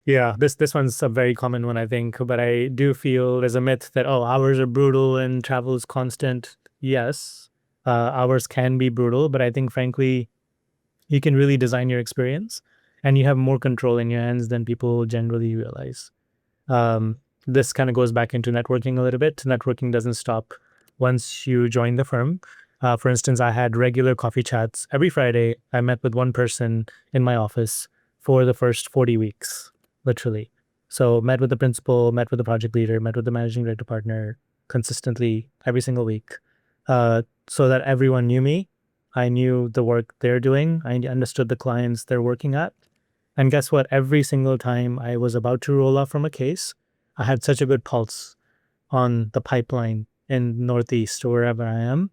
Yeah, this one's a very common one, I think, but I do feel there's a myth that, oh, hours are brutal and travel is constant. Yes, hours can be brutal, but I think frankly, you can really design your experience and you have more control in your hands than people generally realize. Um, this kind of goes back into networking a little bit. Networking doesn't stop once you join the firm. For instance, I had regular coffee chats every Friday. I met with one person in my office for the first 40 weeks, literally. So met with the principal, met with the project leader, met with the managing director partner consistently every single week, so that everyone knew me. I knew the work they're doing. I understood the clients they're working at. And guess what? Every single time I was about to roll off from a case, I had such a good pulse on the pipeline in Northeast or wherever I am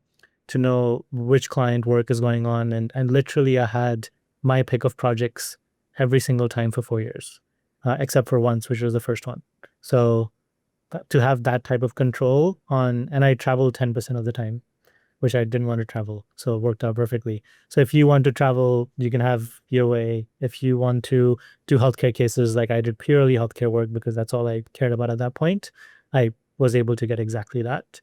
to know which client work is going on. And literally, I had my pick of projects every single time for 4 years, except for once, which was the first one. So to have that type of control on, and I travel 10% of the time, which I didn't want to travel. So it worked out perfectly. So if you want to travel, you can have your way. If you want to do healthcare cases, like I did purely healthcare work because that's all I cared about at that point, I was able to get exactly that.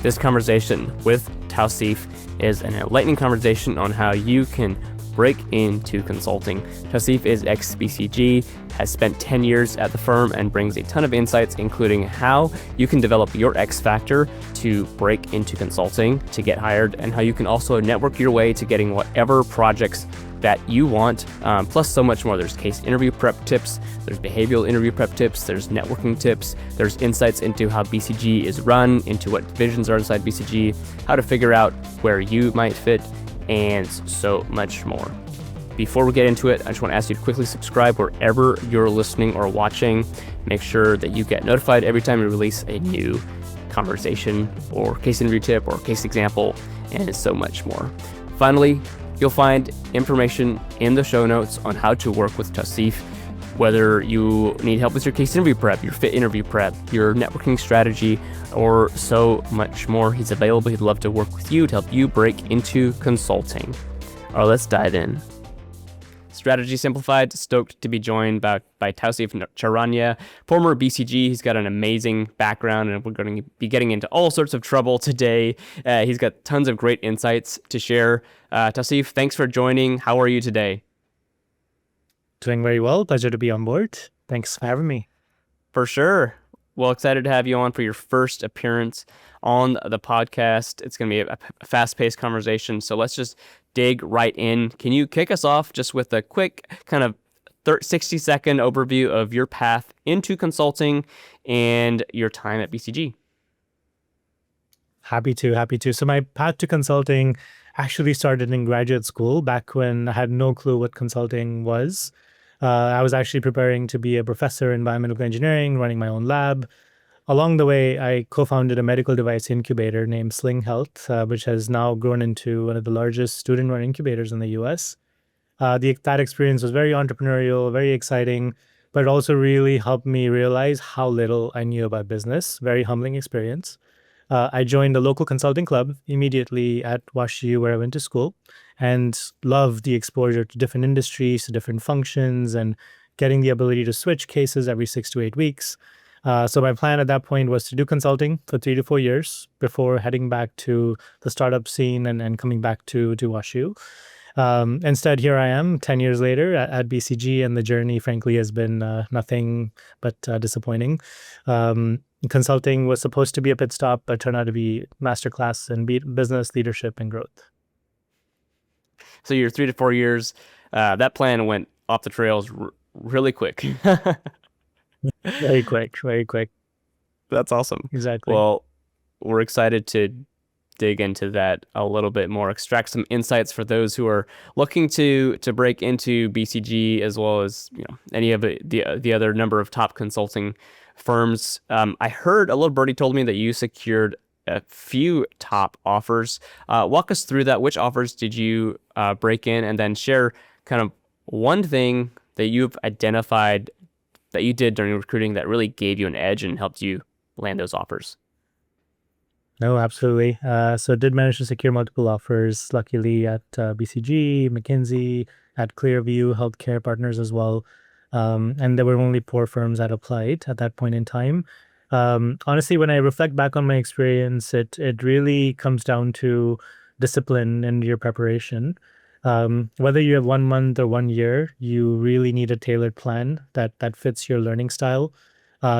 This conversation with Tauseef is an enlightening conversation on how you can break into consulting. Tauseef is ex-BCG, has spent 10 years at the firm, and brings a ton of insights, including how you can develop your X factor to break into consulting, to get hired, and how you can also network your way to getting whatever projects that you want, plus so much more. There's case interview prep tips, there's behavioral interview prep tips, there's networking tips, there's insights into how BCG is run, into what divisions are inside BCG, how to figure out where you might fit, and so much more. Before we get into it, I just want to ask you to quickly subscribe wherever you're listening or watching. Make sure that you get notified every time we release a new conversation or case interview tip or case example, and so much more. Finally, you'll find information in the show notes on how to work with Tauseef, whether you need help with your case interview prep, your fit interview prep, your networking strategy, or so much more. He's available. He'd love to work with you to help you break into consulting. All right, let's dive in. Strategy Simplified, stoked to be joined by Tauseef Charanya, former BCG. He's got an amazing background, and we're going to be getting into all sorts of trouble today. He's got tons of great insights to share. Tauseef, thanks for joining. How are you today? Doing very well. Pleasure to be on board. Thanks for having me. For sure. Well, excited to have you on for your first appearance on the podcast. It's going to be a fast-paced conversation, so let's just dig right in. Can you kick us off just with a quick kind of 60-second overview of your path into consulting and your time at BCG? Happy to. So my path to consulting actually started in graduate school back when I had no clue what consulting was. I was actually preparing to be a professor in biomedical engineering, running my own lab. Along the way, I co-founded a medical device incubator named Sling Health, which has now grown into one of the largest student-run incubators in the US. That experience was very entrepreneurial, very exciting, but it also really helped me realize how little I knew about business. Very humbling experience. I joined a local consulting club immediately at WashU, where I went to school, and loved the exposure to different industries, to different functions, and getting the ability to switch cases every 6 to 8 weeks. So my plan at that point was to do consulting for 3 to 4 years before heading back to the startup scene and coming back to WashU. Instead, here I am 10 years later at BCG, and the journey, frankly, has been nothing but disappointing. Consulting was supposed to be a pit stop, but turned out to be masterclass in business leadership and growth. So your 3 to 4 years, that plan went off the trails really quick. Very quick. That's awesome. Exactly. Well, we're excited to dig into that a little bit more, extract some insights for those who are looking to break into BCG, as well as any of the other number of top consulting firms. I heard a little birdie told me that you secured a few top offers. Walk us through that. Which offers did you break in, and then share kind of one thing that you've identified that you did during recruiting that really gave you an edge and helped you land those offers? No, absolutely. So I did manage to secure multiple offers, luckily at BCG, McKinsey, at Clearview, Healthcare Partners as well. And there were only 4 firms that applied at that point in time. Honestly, when I reflect back on my experience, it really comes down to discipline and your preparation. Whether you have 1 month or 1 year, you really need a tailored plan that fits your learning style.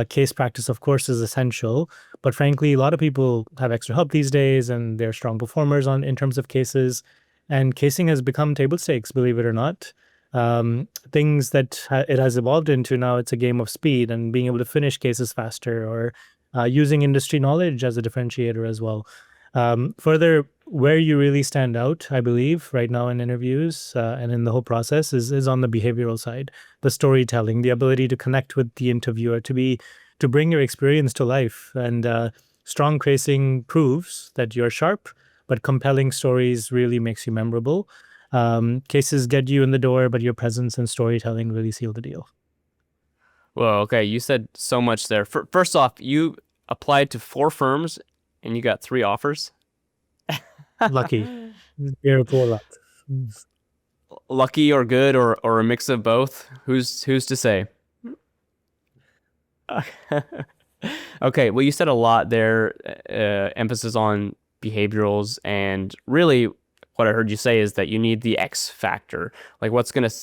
Case practice, of course, is essential, but frankly, a lot of people have extra help these days, and they're strong performers in terms of cases. And casing has become table stakes, believe it or not. Things that it has evolved into now, it's a game of speed and being able to finish cases faster, or using industry knowledge as a differentiator as well. Further, where you really stand out, I believe, right now in interviews and in the whole process is on the behavioral side, the storytelling, the ability to connect with the interviewer, to bring your experience to life. And strong tracing proves that you're sharp, but compelling stories really makes you memorable. Cases get you in the door, but your presence and storytelling really seal the deal. Well, okay, you said so much there. First off, you applied to 4 firms and you got 3 offers. Lucky. Miracle luck. Lucky or good or a mix of both? Who's to say? Okay, well, you said a lot there, emphasis on behaviorals, and really what I heard you say is that you need the X factor, like what's going to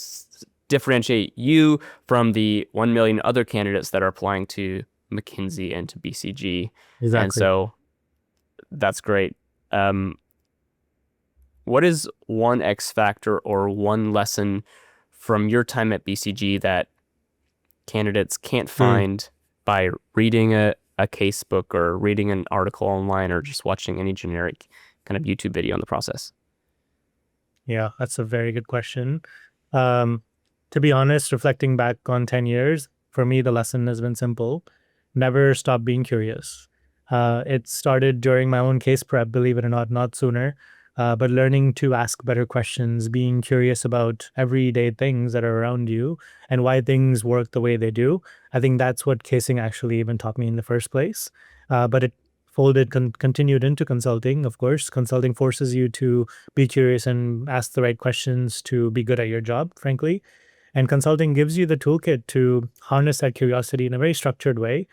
differentiate you from the 1 million other candidates that are applying to McKinsey and to BCG. Exactly. And so that's great. What is one X factor or one lesson from your time at BCG that candidates can't find by reading a case book or reading an article online or just watching any generic kind of YouTube video in the process? Yeah, that's a very good question. To be honest, reflecting back on 10 years, for me, the lesson has been simple. Never stop being curious. It started during my own case prep, believe it or not sooner. But learning to ask better questions, being curious about everyday things that are around you and why things work the way they do. I think that's what casing actually even taught me in the first place. But it continued into consulting. Of course, consulting forces you to be curious and ask the right questions to be good at your job, frankly. And consulting gives you the toolkit to harness that curiosity in a very structured way.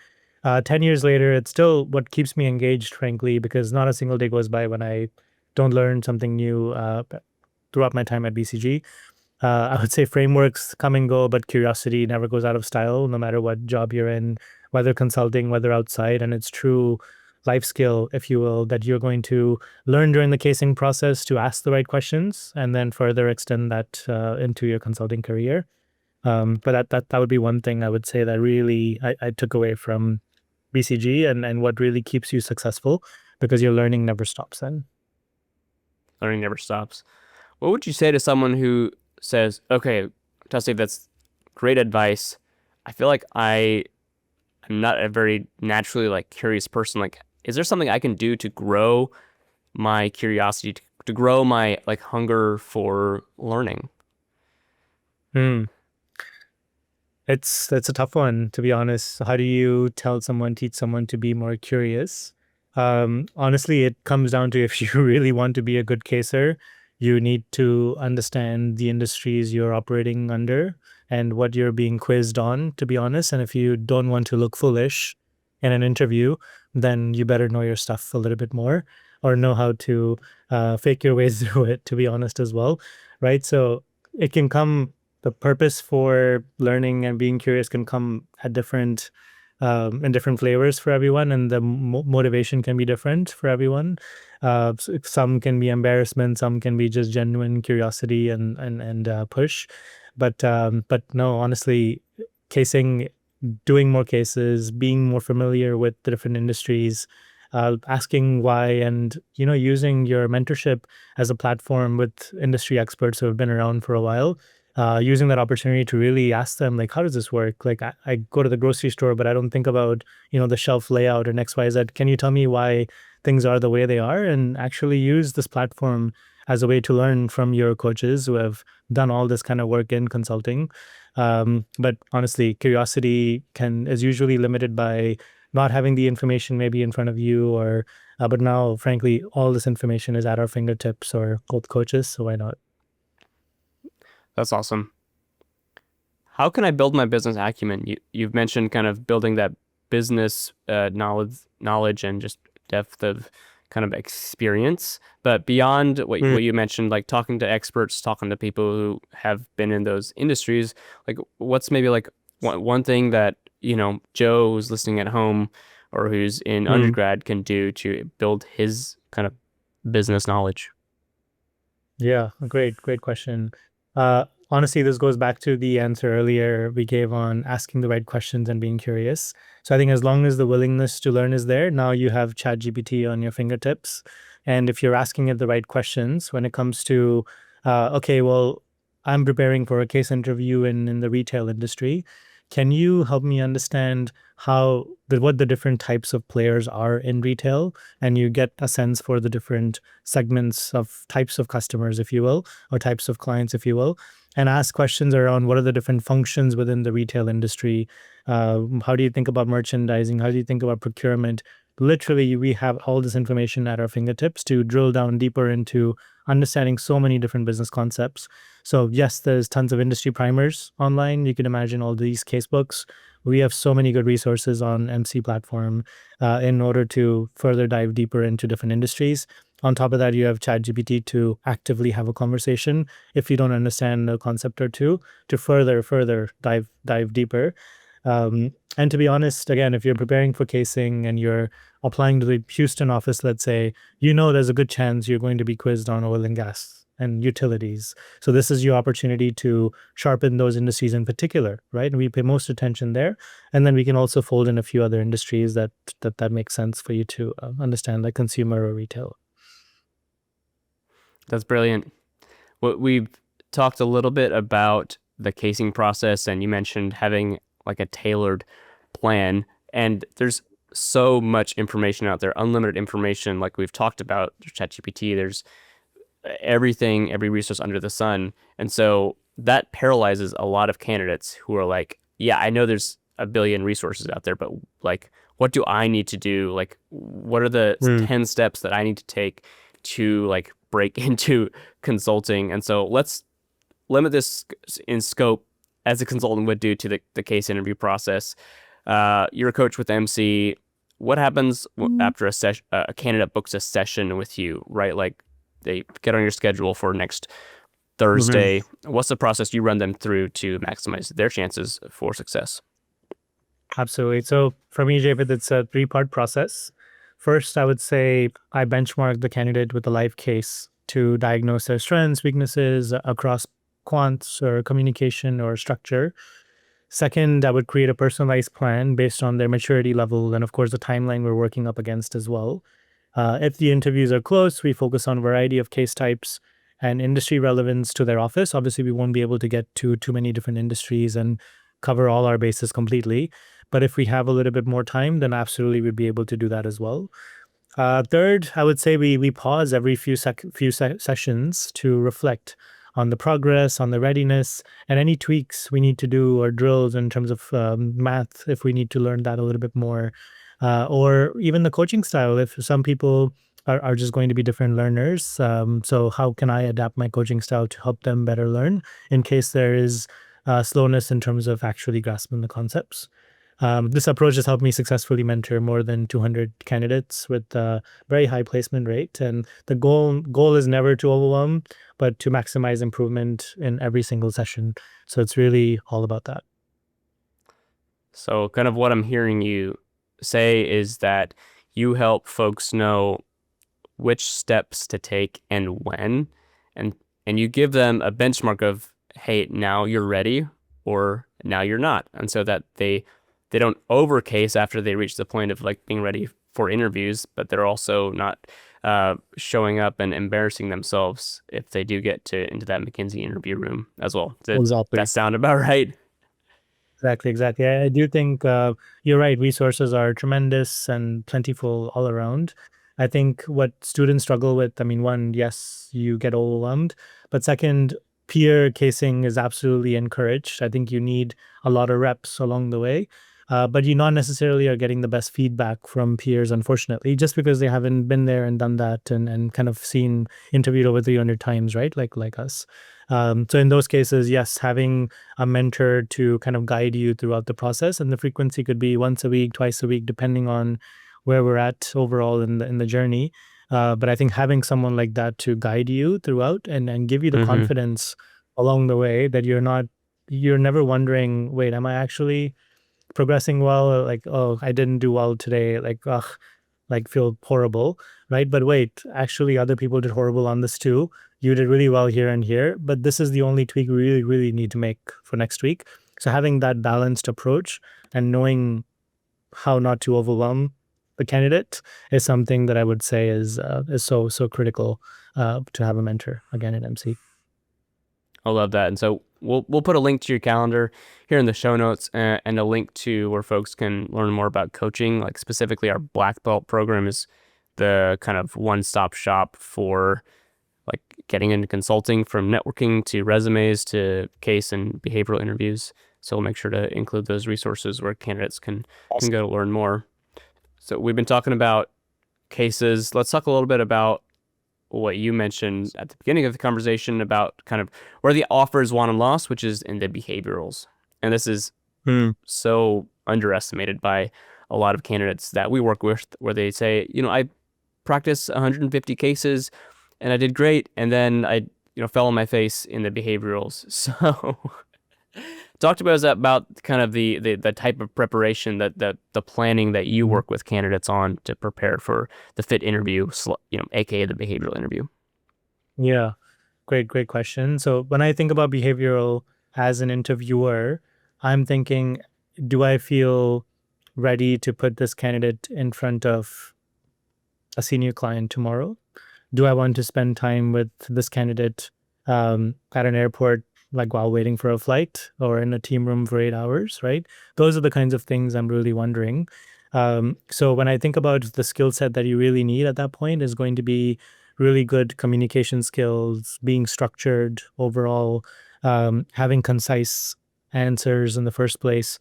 10 years later, it's still what keeps me engaged, frankly, because not a single day goes by when I don't learn something new throughout my time at BCG. I would say frameworks come and go, but curiosity never goes out of style, no matter what job you're in, whether consulting, whether outside. And it's true life skill, if you will, that you're going to learn during the casing process to ask the right questions and then further extend that into your consulting career. But that would be one thing I would say that really I took away from BCG and what really keeps you successful, because your learning never stops then. Learning never stops. What would you say to someone who says, okay, Tauseef, that's great advice. I feel like I'm not a very naturally curious person. Like, is there something I can do to grow my curiosity, to grow my hunger for learning? That's a tough one, to be honest. How do you teach someone to be more curious? Honestly, it comes down to, if you really want to be a good caser, you need to understand the industries you're operating under and what you're being quizzed on, to be honest. And if you don't want to look foolish in an interview, then you better know your stuff a little bit more, or know how to fake your way through it, to be honest, as well, right? So it can come, the purpose for learning and being curious can come at different in different flavors for everyone, and the motivation can be different for everyone. Some can be embarrassment, some can be just genuine curiosity and push. But no, honestly, casing, doing more cases, being more familiar with the different industries, asking why, and using your mentorship as a platform with industry experts who have been around for a while. Using that opportunity to really ask them, how does this work? I go to the grocery store, but I don't think about, the shelf layout and XYZ. Can you tell me why things are the way they are? And actually use this platform as a way to learn from your coaches who have done all this kind of work in consulting. But honestly, curiosity is usually limited by not having the information maybe in front of you, or but now, frankly, all this information is at our fingertips or with coaches, so why not? That's awesome. How can I build my business acumen? You've mentioned kind of building that business knowledge and just depth of kind of experience. But beyond Mm. what you mentioned, like talking to experts, talking to people who have been in those industries, like what's maybe like one thing that, Joe who's listening at home or who's in Mm. undergrad can do to build his kind of business knowledge? Yeah, great question. Honestly, this goes back to the answer earlier we gave on asking the right questions and being curious. So I think as long as the willingness to learn is there, now you have ChatGPT on your fingertips. And if you're asking it the right questions when it comes to, okay, well, I'm preparing for a case interview in the retail industry. Can you help me understand what the different types of players are in retail? And you get a sense for the different segments of types of customers, if you will, or types of clients, if you will, and ask questions around what are the different functions within the retail industry. How do you think about merchandising? How do you think about procurement? Literally, we have all this information at our fingertips to drill down deeper into understanding so many different business concepts. So, yes, there's tons of industry primers online. You can imagine all these casebooks. We have so many good resources on MC platform in order to further dive deeper into different industries. On top of that, you have ChatGPT to actively have a conversation if you don't understand a concept or two to further dive deeper. And to be honest, again, if you're preparing for casing and you're applying to the Houston office, let's say, there's a good chance you're going to be quizzed on oil and gas and utilities. So this is your opportunity to sharpen those industries in particular, right? And we pay most attention there, and then we can also fold in a few other industries that make sense for you to understand, like consumer or retail. That's brilliant. We've talked a little bit about the casing process, and you mentioned having like a tailored plan. And there's so much information out there, unlimited information, like we've talked about. There's ChatGPT, there's everything, every resource under the sun. And so that paralyzes a lot of candidates who are like, yeah, I know there's a billion resources out there, but like, what do I need to do? Like, what are the 10 steps that I need to take to like break into consulting? And so let's limit this in scope as a consultant would do to the case interview process. You're a coach with MC. What happens after a candidate books a session with you, right? Like they get on your schedule for next Thursday. What's the process you run them through to maximize their chances for success? Absolutely. So for me, Japeth, it's a three-part process. First, I would say I benchmark the candidate with a live case to diagnose their strengths, weaknesses across quants or communication or structure. Second, I would create a personalized plan based on their maturity level and, of course, the timeline we're working up against as well. If the interviews are close, we focus on a variety of case types and industry relevance to their office. Obviously, we won't be able to get to too many different industries and cover all our bases completely. But if we have a little bit more time, then absolutely we'd be able to do that as well. Third, I would say we pause every few sessions to reflect on the progress, on the readiness, and any tweaks we need to do or drills in terms of math if we need to learn that a little bit more, or even the coaching style. If some people are just going to be different learners, so how can I adapt my coaching style to help them better learn in case there is slowness in terms of actually grasping the concepts? This approach has helped me successfully mentor more than 200 candidates with a very high placement rate. And the goal is never to overwhelm, but to maximize improvement in every single session. So it's really all about that. So kind of what I'm hearing you say is that you help folks know which steps to take and when, and you give them a benchmark of, hey, now you're ready or now you're not. And so that they don't overcase after they reach the point of like being ready for interviews, but they're also not showing up and embarrassing themselves if they do get into that McKinsey interview room as well. Does that sound about right? Exactly. I do think you're right. Resources are tremendous and plentiful all around. I think what students struggle with, I mean, one, yes, you get overwhelmed, but second, peer casing is absolutely encouraged. I think you need a lot of reps along the way. but you not necessarily are getting the best feedback from peers, unfortunately, just because they haven't been there and done that and kind of interviewed over 300 times, right? Like us. So in those cases, yes, having a mentor to kind of guide you throughout the process, and the frequency could be once a week, twice a week, depending on where we're at overall in the journey. But I think having someone like that to guide you throughout and give you the Mm-hmm. confidence along the way that you're never wondering, wait, am I actually progressing well? Or like, oh, I didn't do well today. Like, ugh, like feel horrible, right? But wait, actually, other people did horrible on this too. You did really well here and here, but this is the only tweak we really, really need to make for next week. So having that balanced approach and knowing how not to overwhelm the candidate is something that I would say is so critical to have a mentor again at MC. I love that. And so we'll put a link to your calendar here in the show notes and a link to where folks can learn more about coaching. Like specifically, our Black Belt program is the kind of one-stop shop for like getting into consulting, from networking to resumes to case and behavioral interviews. So we'll make sure to include those resources where candidates can go to learn more. So we've been talking about cases. Let's talk a little bit about what you mentioned at the beginning of the conversation about kind of where the offer is won and lost, which is in the behaviorals. And this is so underestimated by a lot of candidates that we work with, where they say, I practiced 150 cases and I did great, and then I fell on my face in the behaviorals. So talk to us about kind of the type of preparation that the planning that you work with candidates on to prepare for the fit interview, aka the behavioral interview. Yeah, great question. So when I think about behavioral as an interviewer, I'm thinking, do I feel ready to put this candidate in front of a senior client tomorrow? Do I want to spend time with this candidate at an airport, like while waiting for a flight, or in a team room for 8 hours, right? Those are the kinds of things I'm really wondering. So when I think about the skill set that you really need at that point is going to be really good communication skills, being structured overall, having concise answers in the first place,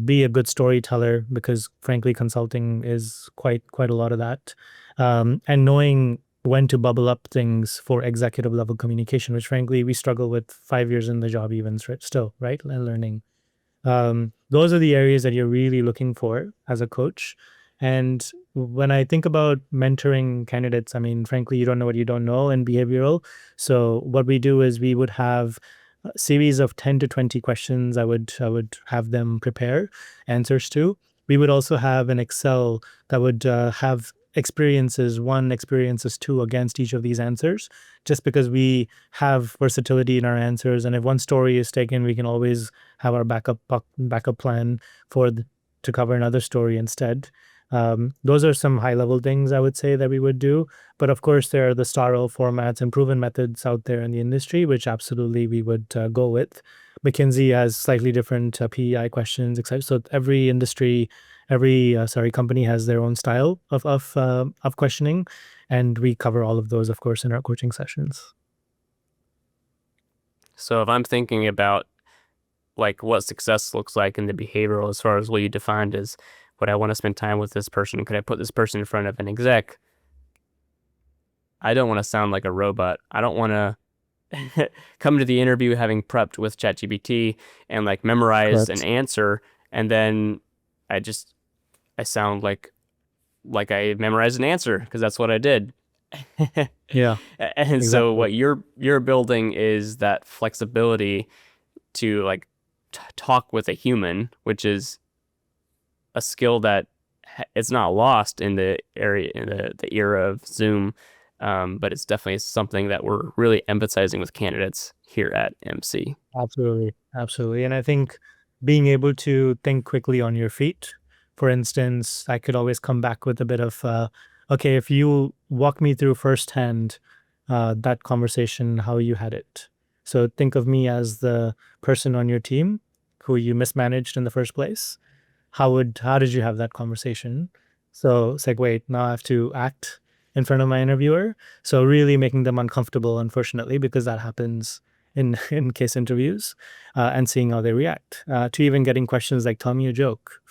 be a good storyteller, because frankly, consulting is quite a lot of that, and knowing when to bubble up things for executive level communication, which frankly we struggle with 5 years in the job even still, right? And learning. Those are the areas that you're really looking for as a coach. And when I think about mentoring candidates, I mean, frankly, you don't know what you don't know in behavioral. So what we do is we would have a series of 10 to 20 questions I would have them prepare answers to. We would also have an Excel that would have experiences 1, experiences 2 against each of these answers, just because we have versatility in our answers. And if one story is taken, we can always have our backup plan to cover another story instead. Those are some high level things I would say that we would do. But of course, there are the star role formats and proven methods out there in the industry, which absolutely we would go with. McKinsey has slightly different PEI questions, etc. So every industry, every company has their own style of questioning, and we cover all of those, of course, in our coaching sessions. So if I'm thinking about like what success looks like in the behavioral, as far as what you defined as, would I want to spend time with this person? Could I put this person in front of an exec? I don't want to sound like a robot. I don't want to come to the interview having prepped with ChatGPT and like memorized an answer, and then I sound like I memorized an answer because that's what I did. Yeah. And exactly. So what you're building is that flexibility to like talk with a human, which is a skill that it's not lost in the era of Zoom, but it's definitely something that we're really emphasizing with candidates here at MC. Absolutely. And I think being able to think quickly on your feet, for instance, I could always come back with a bit of, okay, if you walk me through firsthand that conversation, how you had it. So think of me as the person on your team who you mismanaged in the first place. How did you have that conversation? So it's like, wait, now I have to act in front of my interviewer. So really making them uncomfortable, unfortunately, because that happens in case interviews, and seeing how they react, to even getting questions like, tell me a joke.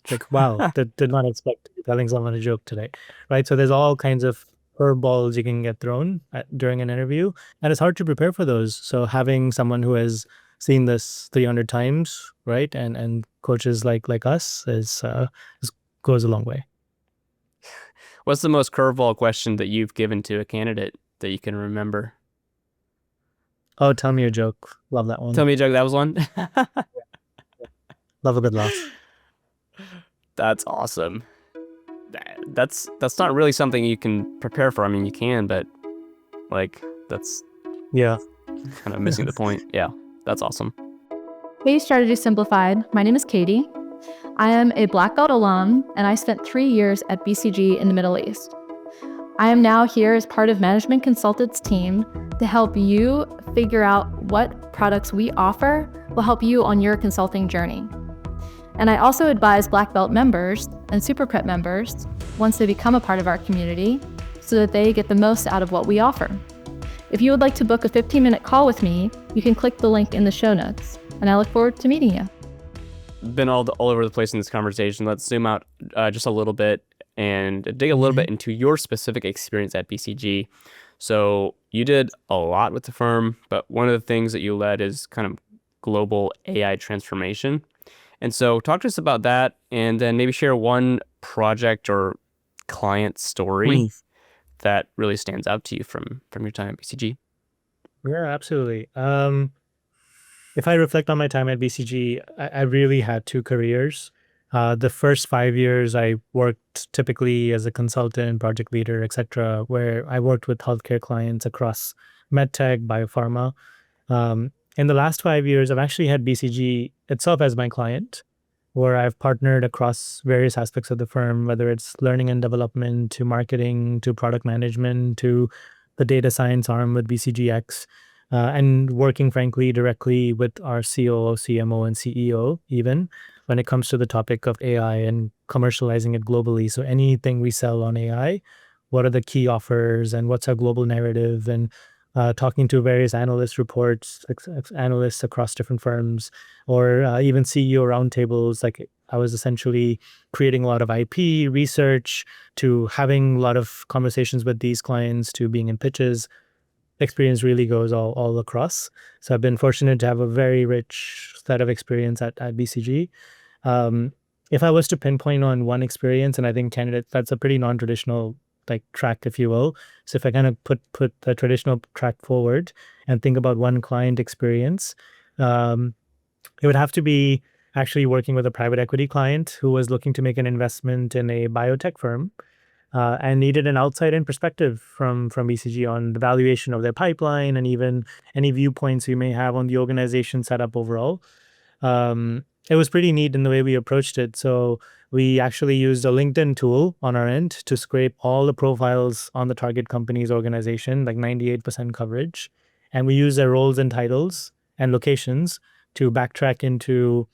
It's like, wow, did not expect to be telling someone a joke today, right? So there's all kinds of curveballs you can get thrown during an interview, and it's hard to prepare for those. So having someone who has seen this 300 times, right, and coaches like us goes a long way. What's the most curveball question that you've given to a candidate that you can remember? Oh, tell me a joke. Love that one. Tell me a joke. That was one. Love a good laugh. That's awesome. That's not really something you can prepare for. I mean, you can, but like that's Yeah. kind of missing the point. Yeah, that's awesome. Hey, Strategy Simplified. My name is Katie. I am a Black Belt alum, and I spent 3 years at BCG in the Middle East. I am now here as part of Management Consultants team to help you figure out what products we offer will help you on your consulting journey. And I also advise Black Belt members and Super Prep members once they become a part of our community so that they get the most out of what we offer. If you would like to book a 15-minute call with me, you can click the link in the show notes, and I look forward to meeting you. Been all over the place in this conversation. Let's zoom out just a little bit and dig a little bit into your specific experience at BCG. So you did a lot with the firm, but one of the things that you led is kind of global AI transformation. And so talk to us about that, and then maybe share one project or client story that really stands out to you from your time at BCG. Yeah, absolutely. If I reflect on my time at BCG, I really had two careers. The first 5 years, I worked typically as a consultant, project leader, etc., where I worked with healthcare clients across medtech, biopharma. In the last 5 years, I've actually had BCG itself as my client, where I've partnered across various aspects of the firm, whether it's learning and development to marketing to product management to the data science arm with BCGX, and working, frankly, directly with our COO, CMO, and CEO, even when it comes to the topic of AI and commercializing it globally. So anything we sell on AI, what are the key offers and what's our global narrative, and talking to various analyst reports, analysts across different firms, or even CEO roundtables. Like I was essentially creating a lot of IP research to having a lot of conversations with these clients to being in pitches. Experience really goes all across. So I've been fortunate to have a very rich set of experience at BCG. If I was to pinpoint on one experience, and I think candidate, that's a pretty non-traditional like track, if you will. So if I kind of put the traditional track forward and think about one client experience, it would have to be actually working with a private equity client who was looking to make an investment in a biotech firm, and needed an outside-in perspective from BCG on the valuation of their pipeline and even any viewpoints you may have on the organization setup overall. It was pretty neat in the way we approached it. So we actually used a LinkedIn tool on our end to scrape all the profiles on the target company's organization, like 98% coverage. And we used their roles and titles and locations to backtrack into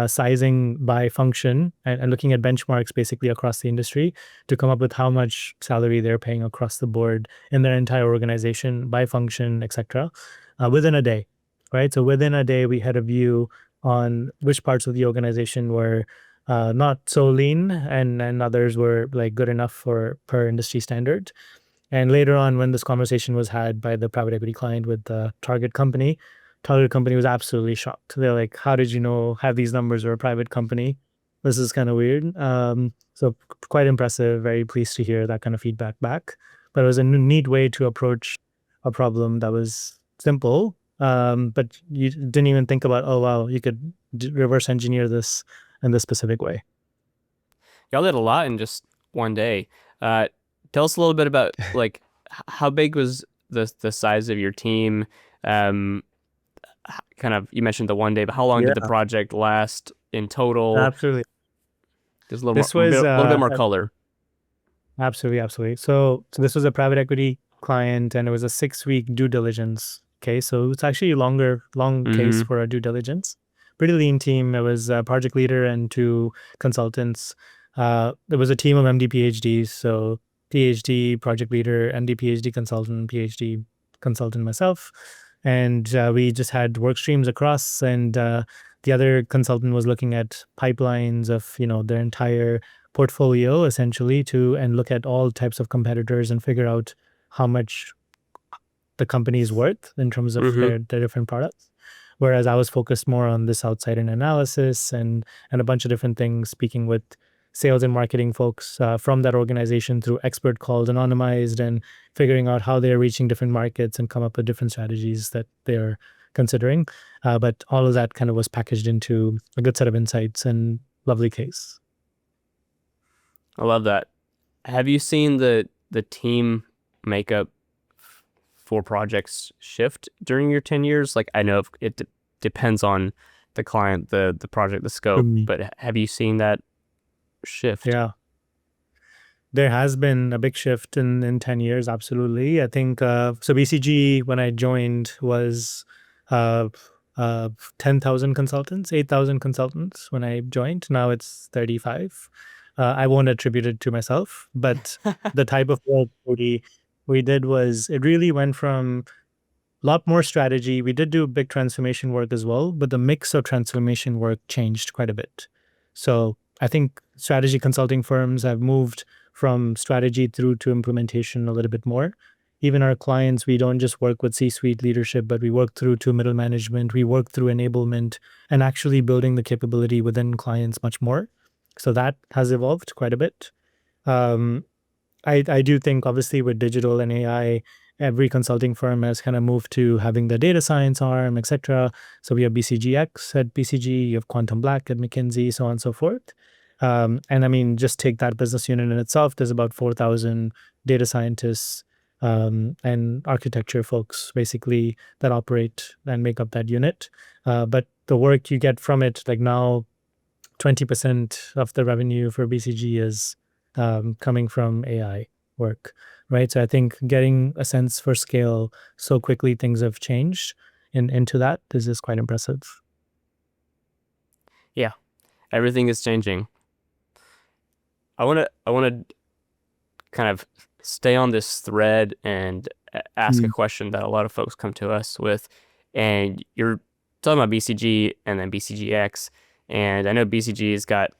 sizing by function and looking at benchmarks basically across the industry to come up with how much salary they're paying across the board in their entire organization by function, etc., within a day, right? So within a day, we had a view on which parts of the organization were not so lean and others were like good enough for per industry standard. And later on, when this conversation was had by the private equity client with the target company was absolutely shocked. They're like, how did you know have these numbers or a private company? This is kind of weird. So quite impressive. Very pleased to hear that kind of feedback back. But it was a neat way to approach a problem that was simple, but you didn't even think about, oh, wow, you could reverse engineer this in this specific way. Y'all did a lot in just one day. Tell us a little bit about like how big was the size of your team? Kind of, you mentioned the one day, but how long did the project last in total? Absolutely. Just a little bit more color. Absolutely. So this was a private equity client, and it was a 6-week due diligence case. So it's actually a long case for a due diligence. Pretty lean team. It was a project leader and 2 consultants. There was a team of MD PhDs. So PhD, project leader, MD PhD consultant, PhD consultant myself. And we just had work streams across, and the the other consultant was looking at pipelines of, their entire portfolio essentially and look at all types of competitors and figure out how much the company is worth in terms of their different products. Whereas I was focused more on this outside-in analysis and a bunch of different things, speaking with sales and marketing folks from that organization through expert calls, anonymized, and figuring out how they're reaching different markets and come up with different strategies that they're considering. But all of that kind of was packaged into a good set of insights and lovely case. I love that. Have you seen the team makeup for projects shift during your 10 years? Like, I know it depends on the client, the project, the scope, but have you seen that shift? Yeah. There has been a big shift in 10 years, absolutely. I think, so BCG, when I joined, was 10,000 consultants, 8,000 consultants when I joined. Now it's 35. I won't attribute it to myself, but the type of work we did was, it really went from a lot more strategy. We did do big transformation work as well, but the mix of transformation work changed quite a bit. So I think strategy consulting firms have moved from strategy through to implementation a little bit more. Even our clients, we don't just work with C-suite leadership, but we work through to middle management. We work through enablement and actually building the capability within clients much more. So that has evolved quite a bit. I do think, obviously, with digital and AI, every consulting firm has kind of moved to having the data science arm, etc. So we have BCGX at BCG, you have Quantum Black at McKinsey, so on and so forth. And I mean, just take that business unit in itself. There's about 4,000 data scientists and architecture folks, basically, that operate and make up that unit. But the work you get from it, like now, 20% of the revenue for BCG is coming from AI work, right? So I think getting a sense for scale so quickly, things have changed into that. This is quite impressive. Yeah, everything is changing. I want to kind of stay on this thread and ask a question that a lot of folks come to us with. And you're talking about BCG and then BCGX. And I know BCG has got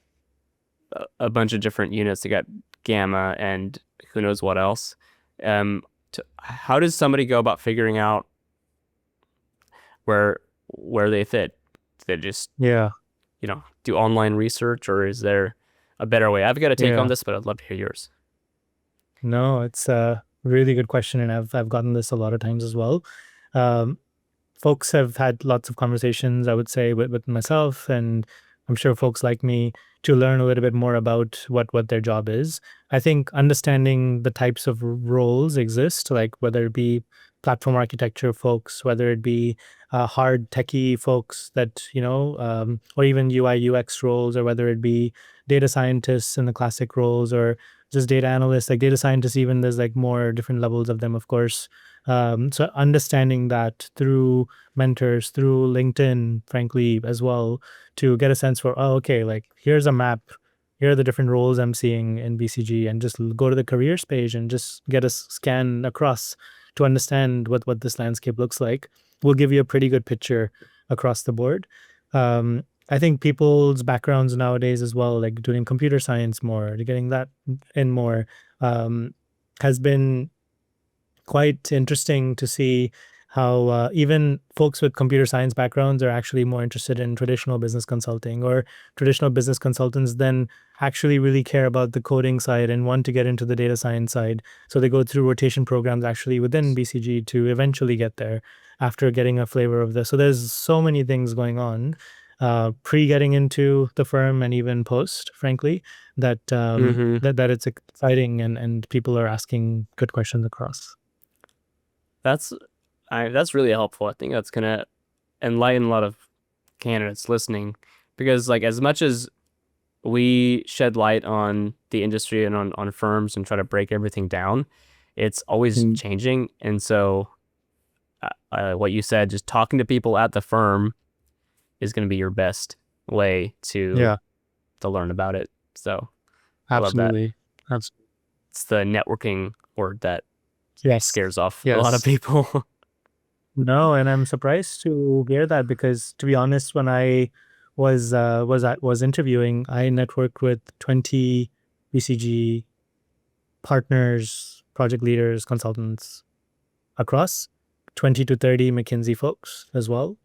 a bunch of different units. They got Gamma and who knows what else. How does somebody go about figuring out where they fit? Do they just do online research, or is there a better way? I've got a take on this, but I'd love to hear yours. No, it's a really good question, and I've gotten this a lot of times as well. Folks have had lots of conversations, I would say, with myself, and I'm sure folks like me, to learn a little bit more about what their job is. I think understanding the types of roles exist, like whether it be platform architecture folks, whether it be hard techie folks that, or even UI UX roles, or whether it be data scientists in the classic roles, or just data analysts. Like data scientists, even there's like more different levels of them, of course. So understanding that through mentors, through LinkedIn, frankly, as well, to get a sense for, okay, like here's a map, here are the different roles I'm seeing in BCG, and just go to the careers page and just get a scan across to understand what this landscape looks like, will give you a pretty good picture across the board. I think people's backgrounds nowadays as well, like doing computer science more, getting that in more, has been quite interesting to see how even folks with computer science backgrounds are actually more interested in traditional business consulting, or traditional business consultants then actually really care about the coding side and want to get into the data science side. So they go through rotation programs actually within BCG to eventually get there after getting a flavor of this. So there's so many things going on pre-getting into the firm and even post, frankly, that that it's exciting and people are asking good questions across. That's really helpful. I think that's gonna enlighten a lot of candidates listening, because like as much as we shed light on the industry and on firms and try to break everything down, it's always changing. And so what you said, just talking to people at the firm is going to be your best way to learn about it. So absolutely, I love that. It's the networking word that scares off a lot of people. No, and I'm surprised to hear that, because to be honest, when I was interviewing, I networked with 20 BCG partners, project leaders, consultants across 20 to 30 McKinsey folks as well.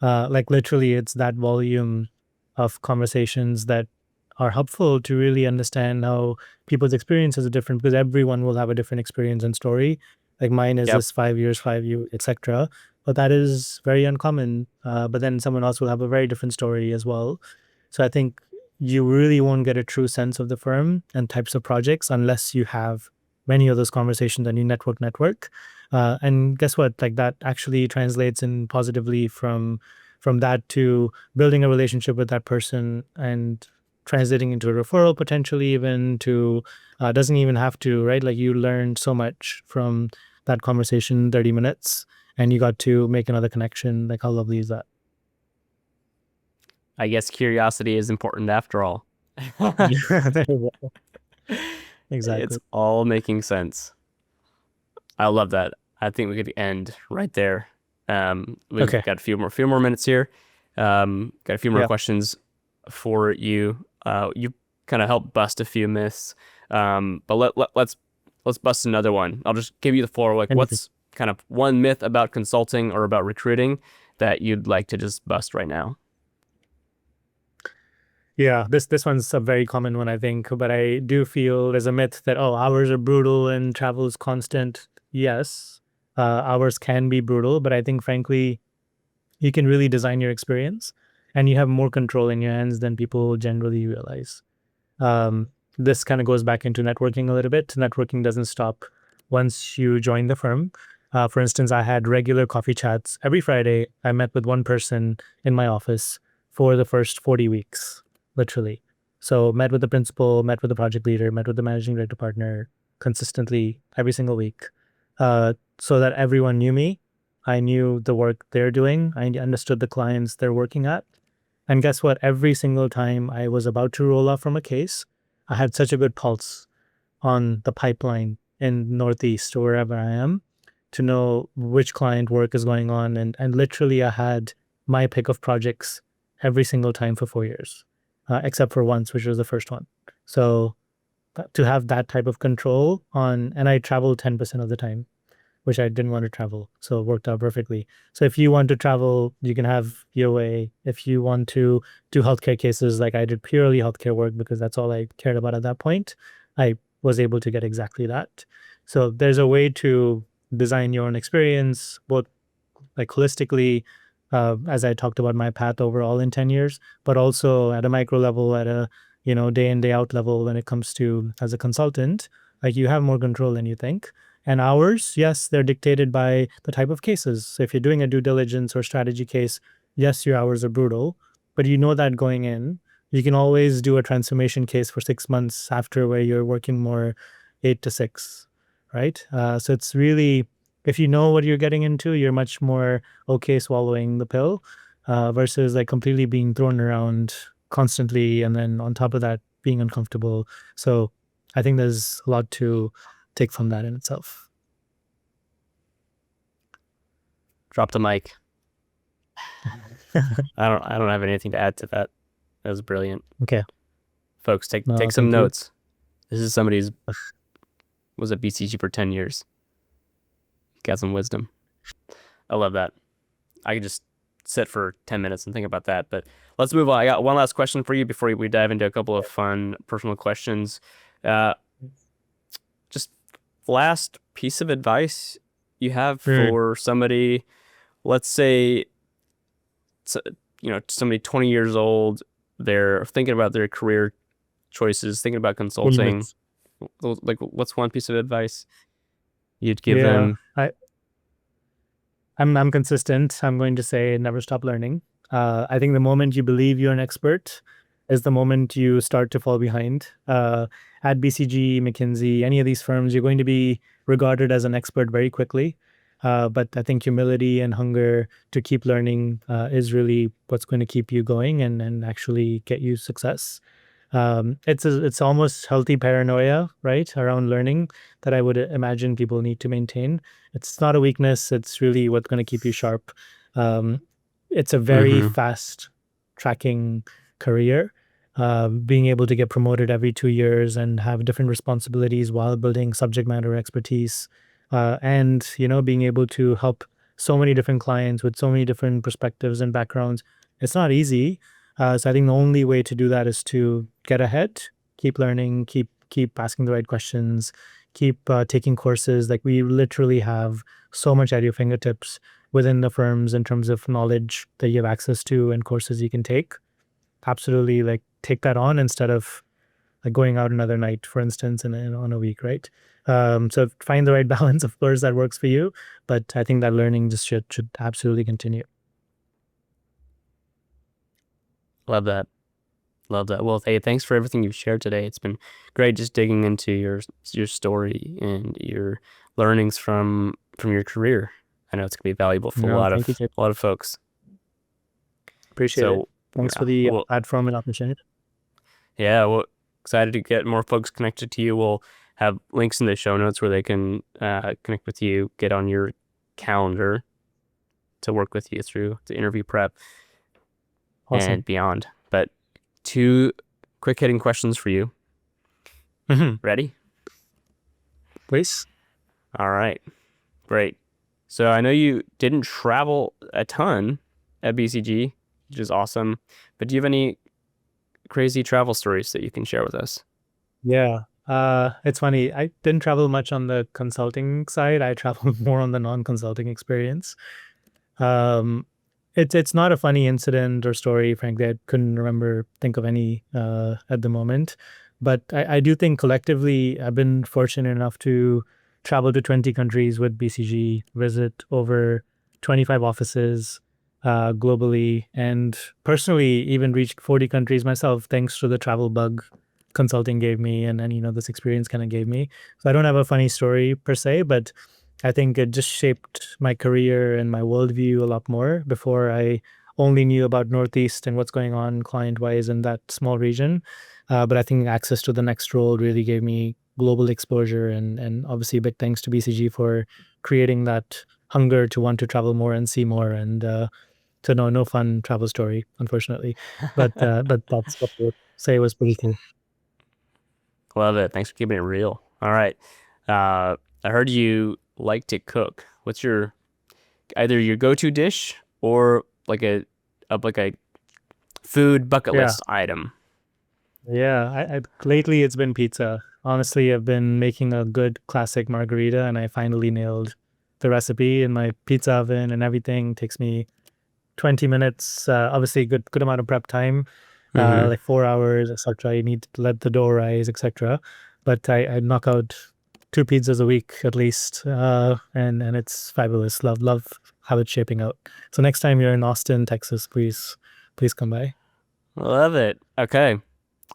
Like literally, it's that volume of conversations that are helpful to really understand how people's experiences are different, because everyone will have a different experience and story. Like mine is Yep. this 5 years, 5 years, etc. But that is very uncommon. But then someone else will have a very different story as well. So I think you really won't get a true sense of the firm and types of projects unless you have many of those conversations and you network. And guess what? Like that actually translates in positively from that to building a relationship with that person and translating into a referral, potentially even to doesn't even have to, right? Like you learned so much from that conversation, 30 minutes, and you got to make another connection. Like how lovely is that? I guess curiosity is important after all. There you go. Exactly. It's all making sense. I love that. I think we could end right there. We've Okay. got a few more minutes here. Got a few more Yeah. questions for you. You kind of helped bust a few myths. But let's bust another one. I'll just give you the floor. Like, Anything. what's kind of one myth about consulting or about recruiting that you'd like to just bust right now? Yeah, this one's a very common one, I think, but I do feel there's a myth that, oh, hours are brutal and travel is constant. Yes, hours can be brutal, but I think frankly, you can really design your experience and you have more control in your hands than people generally realize. This kind of goes back into networking a little bit. Networking doesn't stop once you join the firm. For instance, I had regular coffee chats every Friday. I met with one person in my office for the first 40 weeks, literally. So met with the principal, met with the project leader, met with the managing director partner consistently every single week, so that everyone knew me. I knew the work they're doing. I understood the clients they're working at. And guess what? Every single time I was about to roll off from a case, I had such a good pulse on the pipeline in Northeast or wherever I am to know which client work is going on. And literally, I had my pick of projects every single time for 4 years, except for once, which was the first one. So to have that type of control on, and I traveled 10% of the time, which I didn't want to travel. So it worked out perfectly. So if you want to travel, you can have your way. If you want to do healthcare cases, like I did purely healthcare work because that's all I cared about at that point, I was able to get exactly that. So there's a way to design your own experience, both like holistically, as I talked about my path overall in 10 years, but also at a micro level, at a day in, day out level when it comes to as a consultant, like you have more control than you think. And hours, yes, they're dictated by the type of cases. So if you're doing a due diligence or strategy case, yes, your hours are brutal, but you know that going in. You can always do a transformation case for 6 months after where you're working more 8 to 6, right? So it's really, if you know what you're getting into, you're much more okay swallowing the pill versus like completely being thrown around constantly. And then on top of that, being uncomfortable. So I think there's a lot to take from that in itself. Drop the mic. I don't have anything to add to that. That was brilliant. Okay. Folks, take No, some thank you. notes. This is somebody who's was at BCG for 10 years. Got some wisdom. I love that. I could just sit for 10 minutes and think about that. But let's move on. I got one last question for you before we dive into a couple of fun personal questions. Just last piece of advice you have for somebody, let's say, somebody 20 years old, they're thinking about their career choices, thinking about consulting. Like, what's one piece of advice you'd give them? I'm consistent. I'm going to say never stop learning. I think the moment you believe you're an expert is the moment you start to fall behind. At BCG, McKinsey, any of these firms, you're going to be regarded as an expert very quickly. But I think humility and hunger to keep learning is really what's going to keep you going and actually get you success. It's almost healthy paranoia, right, around learning that I would imagine people need to maintain. It's not a weakness. It's really what's going to keep you sharp. It's a very fast tracking career. Being able to get promoted every 2 years and have different responsibilities while building subject matter expertise, and being able to help so many different clients with so many different perspectives and backgrounds. It's not easy. So I think the only way to do that is to get ahead, keep learning, keep asking the right questions, keep taking courses. Like, we literally have so much at your fingertips within the firms in terms of knowledge that you have access to and courses you can take. Absolutely, like, take that on instead of like going out another night, for instance, on a week, right? So find the right balance, of course, that works for you. But I think that learning just should absolutely continue. Love that. Well, hey, thanks for everything you've shared today. It's been great just digging into your story and your learnings from your career. I know it's gonna be valuable for a lot of folks. Appreciate it. Thanks for the platform and opportunity. Yeah, well, excited to get more folks connected to you. We'll have links in the show notes where they can connect with you, get on your calendar to work with you through the interview prep and beyond. But 2 quick hitting questions for you. Ready? Please. All right, great. So I know you didn't travel a ton at BCG, which is awesome. But do you have any crazy travel stories that you can share with us? Yeah. It's funny. I didn't travel much on the consulting side. I traveled more on the non-consulting experience. It's not a funny incident or story, frankly. I couldn't think of any at the moment. But I do think collectively, I've been fortunate enough to travel to 20 countries with BCG, visit over 25 offices globally, and personally even reached 40 countries myself, thanks to the travel bug consulting gave me and this experience kind of gave me. So I don't have a funny story per se, but I think it just shaped my career and my worldview a lot more. Before, I only knew about Northeast and what's going on client-wise in that small region. But I think access to the next role really gave me global exposure, and obviously big thanks to BCG for creating that hunger to want to travel more and see more. And so no fun travel story, unfortunately. But that's what I would say was pretty cool. Love it. Thanks for keeping it real. All right. I heard you like to cook. What's either your go-to dish or like a food bucket list item? Yeah, lately it's been pizza. Honestly, I've been making a good classic margarita, and I finally nailed the recipe in my pizza oven, and everything takes me 20 minutes. Obviously, good amount of prep time, like 4 hours, etc. You need to let the dough rise, etc. But I knock out 2 pizzas a week at least, and it's fabulous. Love how it's shaping out. So next time you're in Austin, Texas, please come by. Love it. Okay,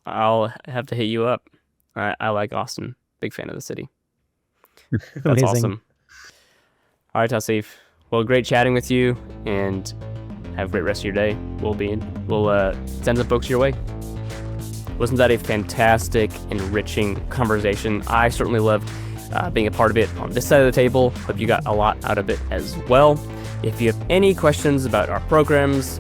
I'll have to hit you up. I like Austin. Big fan of the city. That's awesome. All right, Tauseef. Well, great chatting with you, and have a great rest of your day. We'll send some folks your way. Wasn't that a fantastic, enriching conversation? I certainly loved being a part of it on this side of the table. Hope you got a lot out of it as well. If you have any questions about our programs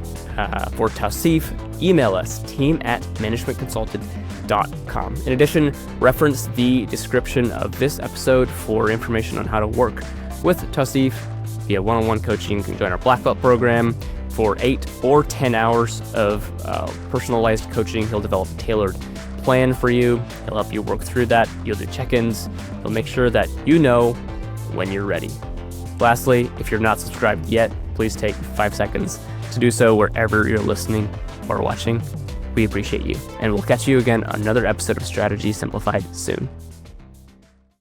for Tauseef, email us, team@managementconsulted.com. In addition, reference the description of this episode for information on how to work with Tauseef via one-on-one coaching. You can join our Black Belt program for 8 or 10 hours of personalized coaching. He'll develop a tailored plan for you. He'll help you work through that. You'll do check-ins. He'll make sure that you know when you're ready. Lastly, if you're not subscribed yet, please take 5 seconds to do so wherever you're listening or watching. We appreciate you, and we'll catch you again on another episode of Strategy Simplified soon.